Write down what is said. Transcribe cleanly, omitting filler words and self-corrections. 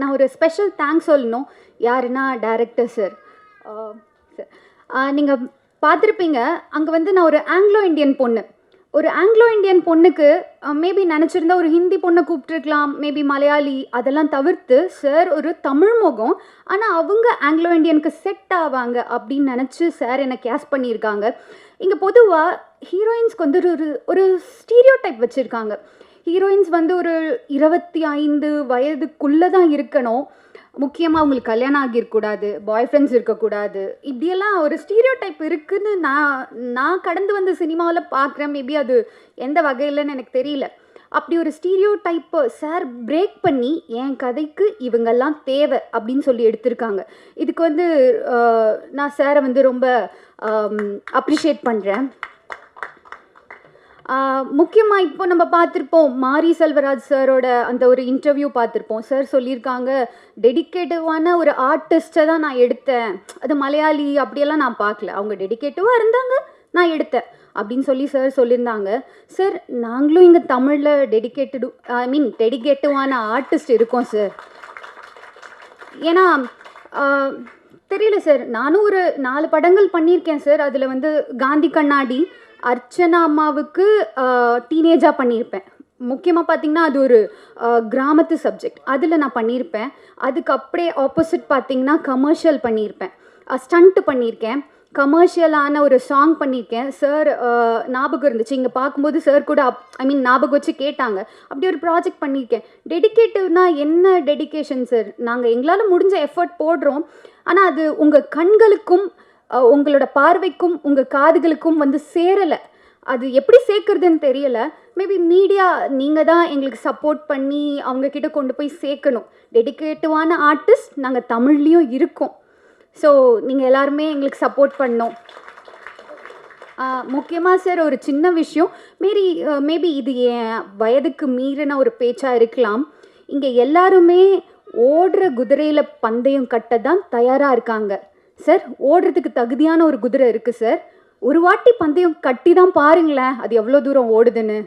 நான் ஒரு special thanks சொல்லணும். யாருன்னா டைரக்டர் சார். நீங்கள் பார்த்துருப்பீங்க, அங்கே வந்து நான் ஒரு ஆங்கிலோ இண்டியன் பொண்ணு. ஒரு ஆங்கிலோ இண்டியன் பொண்ணுக்கு மேபி நினச்சிருந்தா ஒரு ஹிந்தி பொண்ணை கூப்பிட்டுருக்கலாம், மேபி மலையாளி, அதெல்லாம் தவிர்த்து சார் ஒரு தமிழ் முகம். ஆனால் அவங்க ஆங்கிலோ இண்டியனுக்கு செட் ஆவாங்க அப்படின்னு நினச்சி சார் என்னை கேஸ்ட் பண்ணியிருக்காங்க. இங்கே பொதுவாக ஹீரோயின்ஸ்க்கு வந்து ஒரு ஒரு ஸ்டீரியோ டைப் வச்சுருக்காங்க. ஹீரோயின்ஸ் வந்து ஒரு 25 வயதுக்குள்ளே தான் இருக்கணும், முக்கியமாக அவங்களுக்கு கல்யாணம் ஆகியிருக்கக்கூடாது, பாய் ஃப்ரெண்ட்ஸ் இருக்கக்கூடாது, இப்படியெல்லாம் ஒரு ஸ்டீரியோ டைப் இருக்குதுன்னு நான் கடந்து வந்த சினிமாவில் பார்க்குறேன். மேபி அது எந்த வகையிலன்னு எனக்கு தெரியல. அப்படி ஒரு ஸ்டீரியோ டைப்பை சார் பிரேக் பண்ணி என் கதைக்கு இவங்கெல்லாம் தேவை அப்படின்னு சொல்லி எடுத்திருக்காங்க. இதுக்கு வந்து நான் சாரை வந்து ரொம்ப அப்ரிஷியேட் பண்ணுறேன். முக்கியமாக இப்போ நம்ம பார்த்துருப்போம், மாரி செல்வராஜ் சாரோட அந்த ஒரு இன்டர்வியூ பார்த்துருப்போம். சார் சொல்லியிருக்காங்க, டெடிக்கேட்டிவான ஒரு ஆர்டிஸ்ட்டை தான் நான் எடுத்தேன், அது மலையாளி அப்படியெல்லாம் நான் பார்க்கல, அவங்க டெடிக்கேட்டிவாக இருந்தாங்க, நான் எடுத்தேன் அப்படின்னு சொல்லி சார் சொல்லியிருந்தாங்க. சார், நாங்களும் இங்கே தமிழில் டெடிக்கேட்டிவான ஆர்டிஸ்ட் இருக்கோம் சார். ஏன்னா தெரியல சார், நானும் ஒரு 4 படங்கள் பண்ணியிருக்கேன் சார். அதில் வந்து காந்தி கண்ணாடி, அர்ச்சனா அம்மாவுக்கு டீனேஜாக பண்ணியிருப்பேன். முக்கியமாக பார்த்திங்கன்னா அது ஒரு கிராமத்து சப்ஜெக்ட், அதில் நான் பண்ணியிருப்பேன். அதுக்கு அப்படியே ஆப்போசிட் பார்த்திங்கன்னா கமர்ஷியல் பண்ணியிருப்பேன், ஸ்டண்ட்டு பண்ணியிருக்கேன், கமர்ஷியலான ஒரு சாங் பண்ணியிருக்கேன். சார் ஞாபகம் இருந்துச்சு, இங்கே பார்க்கும்போது சார் கூட ஞாபகம் வச்சு கேட்டாங்க, அப்படி ஒரு ப்ராஜெக்ட் பண்ணியிருக்கேன். டெடிக்கேட்டிவ்னா என்ன டெடிக்கேஷன் சார்? நாங்கள் எங்களால் முடிஞ்ச எஃபர்ட் போடுறோம், ஆனால் அது உங்கள் கண்களுக்கும் உங்களோட பார்வைக்கும் உங்கள் காதுகளுக்கும் வந்து சேரலை. அது எப்படி சேர்க்குறதுன்னு தெரியலை. மேபி மீடியா நீங்கள் தான் எங்களுக்கு சப்போர்ட் பண்ணி அவங்கக்கிட்ட கொண்டு போய் சேர்க்கணும். டெடிக்கேட்டிவான ஆர்டிஸ்ட் நாங்கள் தமிழ்லேயும் இருக்கோம். ஸோ நீங்கள் எல்லாருமே எங்களுக்கு சப்போர்ட் பண்ணோம். முக்கியமாக சார் ஒரு சின்ன விஷயம், மேபி இது என் வயதுக்கு மீறின ஒரு பேச்சாக இருக்கலாம். இங்கே எல்லாருமே ஓடுற குதிரையில் பந்தயம் கட்ட தான் தயாராக இருக்காங்க சார். ஓடுறதுக்கு தகுதியான ஒரு குதிரை இருக்குது சார். ஒரு வாட்டி பந்தயம் கட்டி தான் பாருங்களேன், அது எவ்வளோ தூரம் ஓடுதுன்னு.